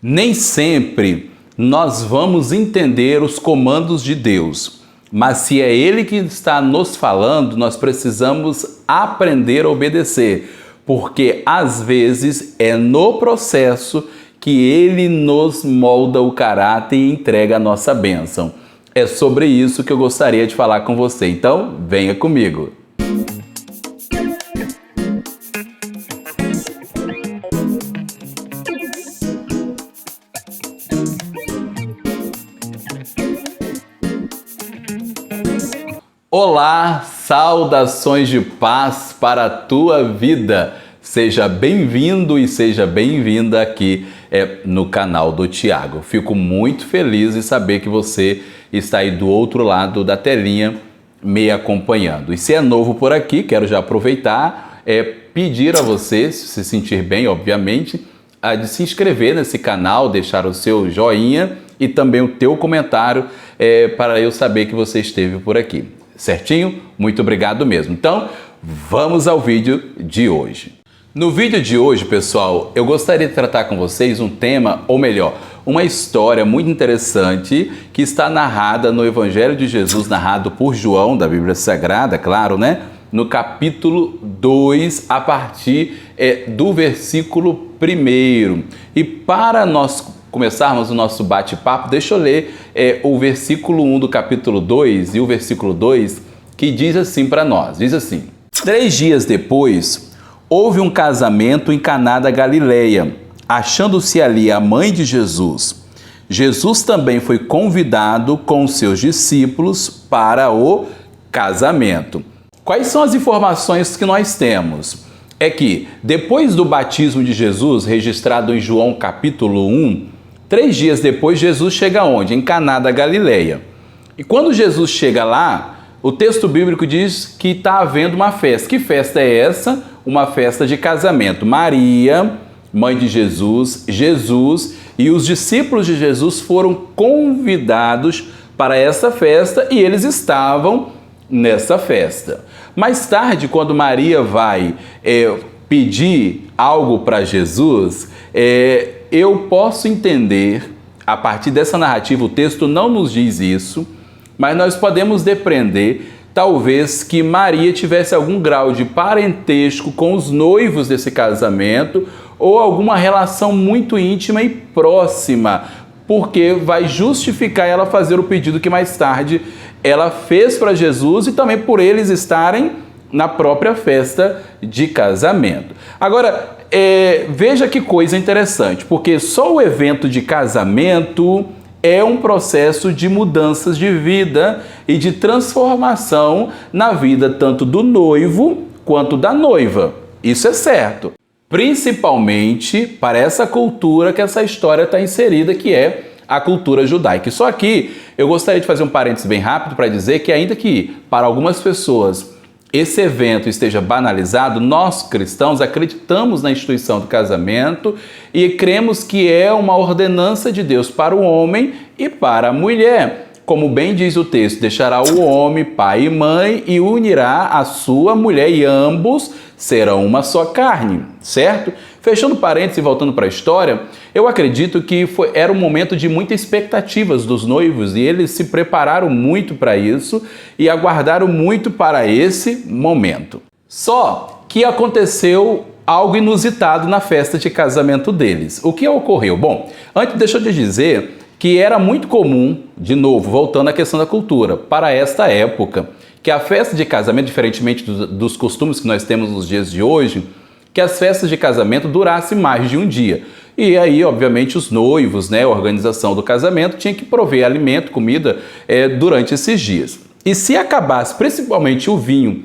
Nem sempre nós vamos entender os comandos de Deus, mas se é Ele que está nos falando, nós precisamos aprender a obedecer, porque às vezes é no processo que Ele nos molda o caráter e entrega a nossa bênção. É sobre isso que eu gostaria de falar com você, então venha comigo. Olá, saudações de paz para a tua vida. Seja bem-vindo e seja bem-vinda aqui no canal do Tiago. Fico muito feliz em saber que você está aí do outro lado da telinha me acompanhando. E se é novo por aqui, quero já aproveitar pedir a você, se se sentir bem, obviamente, de se inscrever nesse canal, deixar o seu joinha e também o teu comentário para eu saber que você esteve por aqui. Certinho? Muito obrigado mesmo. Então, vamos ao vídeo de hoje. No vídeo de hoje, pessoal, eu gostaria de tratar com vocês um tema, ou melhor, uma história muito interessante que está narrada no Evangelho de Jesus, narrado por João, da Bíblia Sagrada, claro, né? No capítulo 2, a partir do versículo 1. E para nós começarmos o nosso bate-papo, deixa eu ler o versículo 1 do capítulo 2 e o versículo 2, que diz assim para nós, diz assim: 3 dias depois, houve um casamento em Caná da Galileia, achando-se ali a mãe de Jesus. Jesus também foi convidado com seus discípulos para o casamento. Quais são as informações que nós temos? É que depois do batismo de Jesus, registrado em João capítulo 1, 3 dias depois, Jesus chega onde? Em Caná da Galileia. E quando Jesus chega lá, o texto bíblico diz que está havendo uma festa. Que festa é essa? Uma festa de casamento. Maria, mãe de Jesus, Jesus e os discípulos de Jesus foram convidados para essa festa e eles estavam nessa festa. Mais tarde, quando Maria vai pedir algo para Jesus, eu posso entender, a partir dessa narrativa, o texto não nos diz isso, mas nós podemos depreender, talvez, que Maria tivesse algum grau de parentesco com os noivos desse casamento ou alguma relação muito íntima e próxima, porque vai justificar ela fazer o pedido que mais tarde ela fez para Jesus e também por eles estarem na própria festa de casamento. Agora, veja que coisa interessante, porque só o evento de casamento é um processo de mudanças de vida e de transformação na vida tanto do noivo quanto da noiva. Isso é certo. Principalmente para essa cultura que essa história está inserida, que é a cultura judaica. E só aqui eu gostaria de fazer um parênteses bem rápido para dizer que ainda que para algumas pessoas esse evento esteja banalizado, nós cristãos acreditamos na instituição do casamento e cremos que é uma ordenança de Deus para o homem e para a mulher. Como bem diz o texto, deixará o homem pai e mãe e unirá a sua mulher e ambos serão uma só carne, certo? Fechando parênteses e voltando para a história, eu acredito que era um momento de muitas expectativas dos noivos e eles se prepararam muito para isso e aguardaram muito para esse momento. Só que aconteceu algo inusitado na festa de casamento deles. O que ocorreu? Bom, antes deixa eu te dizer que era muito comum, de novo, voltando à questão da cultura, para esta época, que a festa de casamento, diferentemente dos costumes que nós temos nos dias de hoje, que as festas de casamento durassem mais de um dia. E aí, obviamente, os noivos, a organização do casamento, tinha que prover alimento, comida durante esses dias. E se acabasse, principalmente o vinho,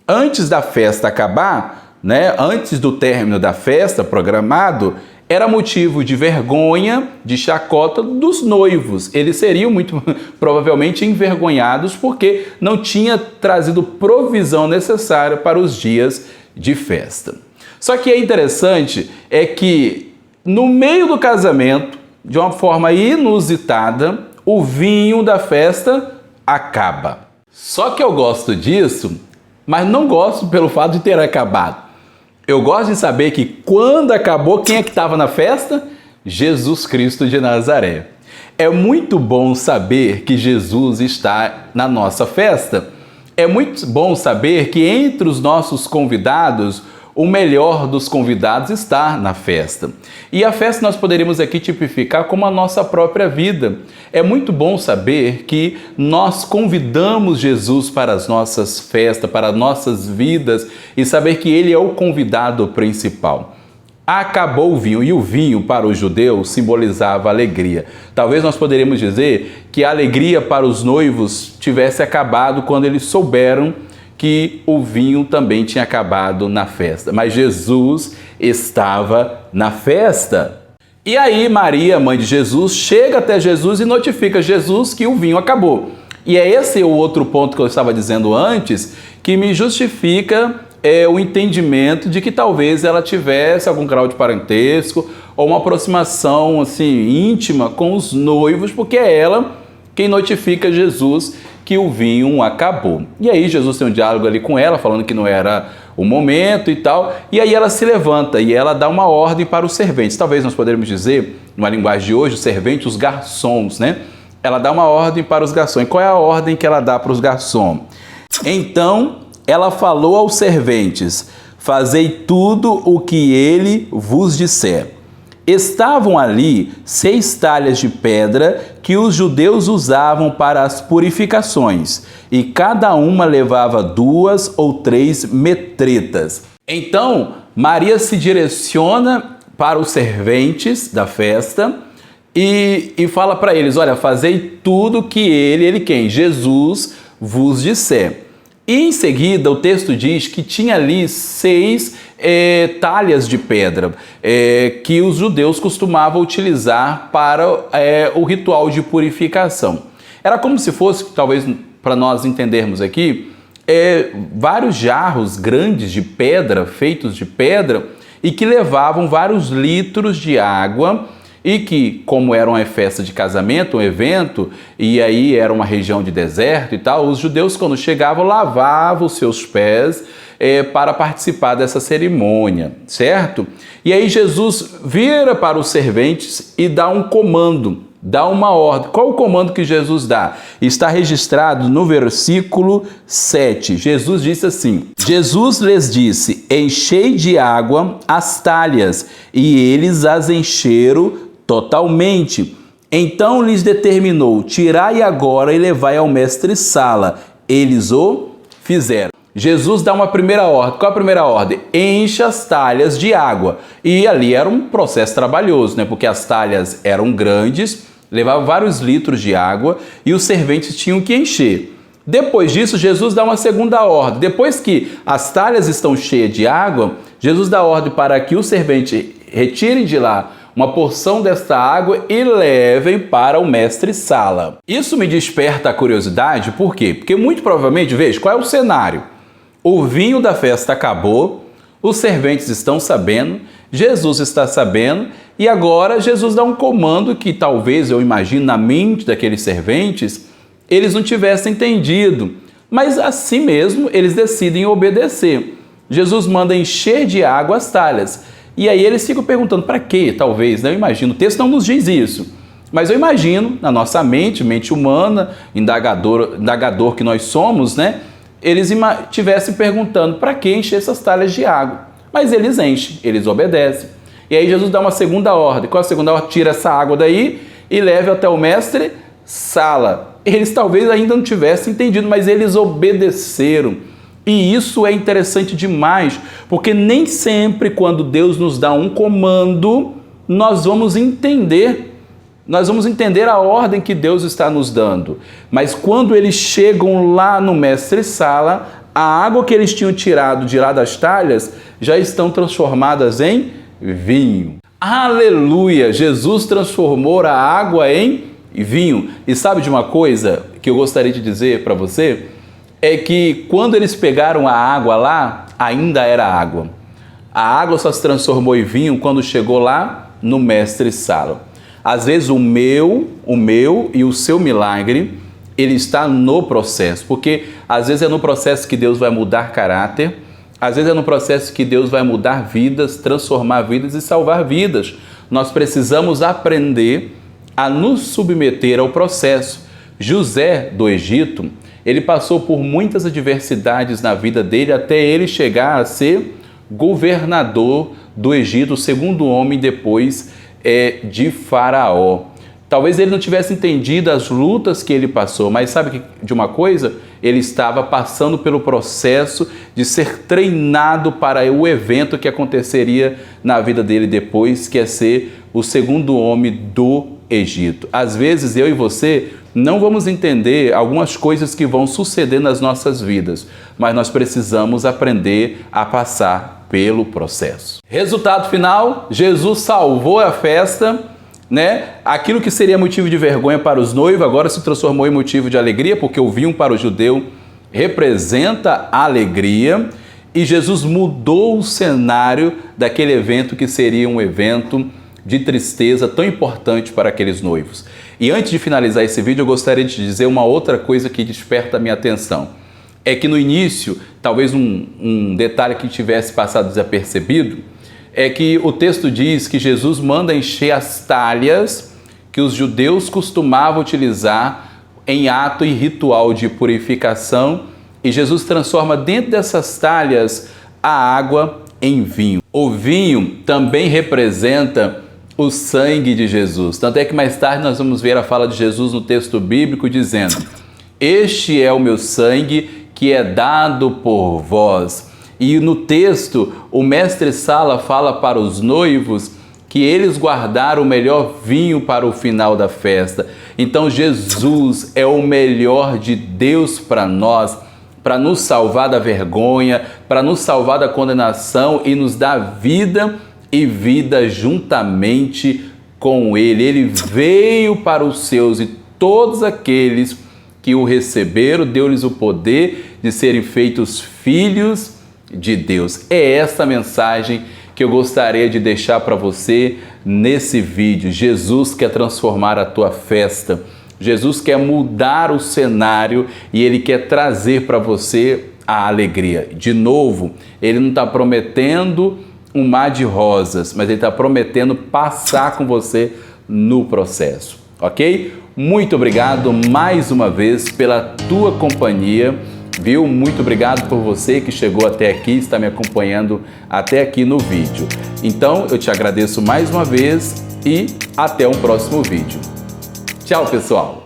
antes da festa acabar, antes do término da festa programado, era motivo de vergonha, de chacota dos noivos. Eles seriam muito provavelmente envergonhados porque não tinha trazido provisão necessária para os dias de festa. Só que é interessante que no meio do casamento, de uma forma inusitada, o vinho da festa acaba. Só que eu gosto disso, mas não gosto pelo fato de ter acabado. Eu gosto de saber que quando acabou, quem é que estava na festa? Jesus Cristo de Nazaré. É muito bom saber que Jesus está na nossa festa. É muito bom saber que entre os nossos convidados, o melhor dos convidados está na festa. E a festa nós poderíamos aqui tipificar como a nossa própria vida. É muito bom saber que nós convidamos Jesus para as nossas festas, para as nossas vidas e saber que Ele é o convidado principal. Acabou o vinho, e o vinho para os judeus simbolizava alegria. Talvez nós poderíamos dizer que a alegria para os noivos tivesse acabado quando eles souberam que o vinho também tinha acabado na festa. Mas Jesus estava na festa. E aí Maria, mãe de Jesus, chega até Jesus e notifica Jesus que o vinho acabou. E é esse o outro ponto que eu estava dizendo antes, que me justifica o entendimento de que talvez ela tivesse algum grau de parentesco ou uma aproximação assim íntima com os noivos, porque é ela quem notifica Jesus que o vinho acabou. E aí Jesus tem um diálogo ali com ela, falando que não era o momento e tal, e aí ela se levanta e ela dá uma ordem para os serventes. Talvez nós poderíamos dizer, numa linguagem de hoje, os serventes, os garçons, né? Ela dá uma ordem para os garçons. E qual é a ordem que ela dá para os garçons? Então ela falou aos serventes: fazei tudo o que ele vos disser. Estavam ali 6 talhas de pedra que os judeus usavam para as purificações, e cada uma levava 2 ou 3 metretas. Então Maria se direciona para os serventes da festa e fala para eles: olha, fazei tudo que ele quem? Jesus vos disser. E em seguida o texto diz que tinha ali 6 talhas de pedra que os judeus costumavam utilizar para o ritual de purificação. Era como se fosse, talvez para nós entendermos aqui, vários jarros grandes de pedra, feitos de pedra, e que levavam vários litros de água. E que, como era uma festa de casamento, um evento, e aí era uma região de deserto e tal, os judeus, quando chegavam, lavavam os seus pés para participar dessa cerimônia, certo? E aí Jesus vira para os serventes e dá um comando, dá uma ordem. Qual o comando que Jesus dá? Está registrado no versículo 7. Jesus disse assim: Jesus lhes disse: enchei de água as talhas, e eles as encheram totalmente. Então lhes determinou: tirai agora e levai ao mestre-sala. Eles o fizeram. Jesus dá uma primeira ordem. Qual a primeira ordem? Encha as talhas de água. E ali era um processo trabalhoso, né? Porque as talhas eram grandes, levavam vários litros de água e os serventes tinham que encher. Depois disso, Jesus dá uma segunda ordem. Depois que as talhas estão cheias de água, Jesus dá ordem para que os serventes retirem de lá uma porção desta água e levem para o mestre-sala. Isso me desperta a curiosidade, por quê? Porque muito provavelmente, veja, qual é o cenário? O vinho da festa acabou, os serventes estão sabendo, Jesus está sabendo, e agora Jesus dá um comando que talvez, eu imagino, na mente daqueles serventes, eles não tivessem entendido, mas assim mesmo eles decidem obedecer. Jesus manda encher de água as talhas. E aí eles ficam perguntando, para quê? Talvez, né? Eu imagino, o texto não nos diz isso, mas eu imagino, na nossa mente humana, indagador que nós somos, né? Eles estivessem perguntando, para que encher essas talhas de água? Mas eles enchem, eles obedecem. E aí Jesus dá uma segunda ordem. Qual a segunda ordem? Tira essa água daí e leve até o mestre-sala. Eles talvez ainda não tivessem entendido, mas eles obedeceram. E isso é interessante demais, porque nem sempre quando Deus nos dá um comando, nós vamos entender a ordem que Deus está nos dando. Mas quando eles chegam lá no mestre-sala, a água que eles tinham tirado de lá das talhas já estão transformadas em vinho. Aleluia! Jesus transformou a água em vinho. E sabe de uma coisa que eu gostaria de dizer para você? É que quando eles pegaram a água lá, ainda era água. A água só se transformou em vinho quando chegou lá no mestre-sala. Às vezes o meu e o seu milagre, ele está no processo. Porque às vezes é no processo que Deus vai mudar caráter, às vezes é no processo que Deus vai mudar vidas, transformar vidas e salvar vidas. nós precisamos aprender a nos submeter ao processo. José do Egito, ele passou por muitas adversidades na vida dele até ele chegar a ser governador do Egito, o segundo homem depois de Faraó. Talvez ele não tivesse entendido as lutas que ele passou, mas sabe de uma coisa? Ele estava passando pelo processo de ser treinado para o evento que aconteceria na vida dele depois, que é ser o segundo homem do Egito. Às vezes eu e você não vamos entender algumas coisas que vão suceder nas nossas vidas, mas nós precisamos aprender a passar pelo processo. Resultado final: Jesus salvou a festa, né? Aquilo que seria motivo de vergonha para os noivos agora se transformou em motivo de alegria, porque o vinho para o judeu representa a alegria, e Jesus mudou o cenário daquele evento que seria um evento de tristeza tão importante para aqueles noivos. E antes de finalizar esse vídeo, eu gostaria de dizer uma outra coisa que desperta a minha atenção. É que no início, talvez um detalhe que tivesse passado desapercebido, é que o texto diz que Jesus manda encher as talhas que os judeus costumavam utilizar em ato e ritual de purificação, e Jesus transforma dentro dessas talhas a água em vinho. O vinho também representa o sangue de Jesus. Tanto é que mais tarde nós vamos ver a fala de Jesus no texto bíblico dizendo: "Este é o meu sangue que é dado por vós." E no texto, o mestre Sala fala para os noivos que eles guardaram o melhor vinho para o final da festa. Então Jesus é o melhor de Deus para nós, para nos salvar da vergonha, para nos salvar da condenação e nos dar vida e vida juntamente com Ele. Ele veio para os seus, e todos aqueles que o receberam, deu-lhes o poder de serem feitos filhos de Deus. É essa mensagem que eu gostaria de deixar para você nesse vídeo. Jesus quer transformar a tua festa. Jesus quer mudar o cenário e Ele quer trazer para você a alegria. De novo, Ele não está prometendo um mar de rosas, mas Ele está prometendo passar com você no processo, ok? Muito obrigado mais uma vez pela tua companhia, viu? Muito obrigado por você que chegou até aqui, está me acompanhando até aqui no vídeo. Então, eu te agradeço mais uma vez e até um próximo vídeo. Tchau, pessoal!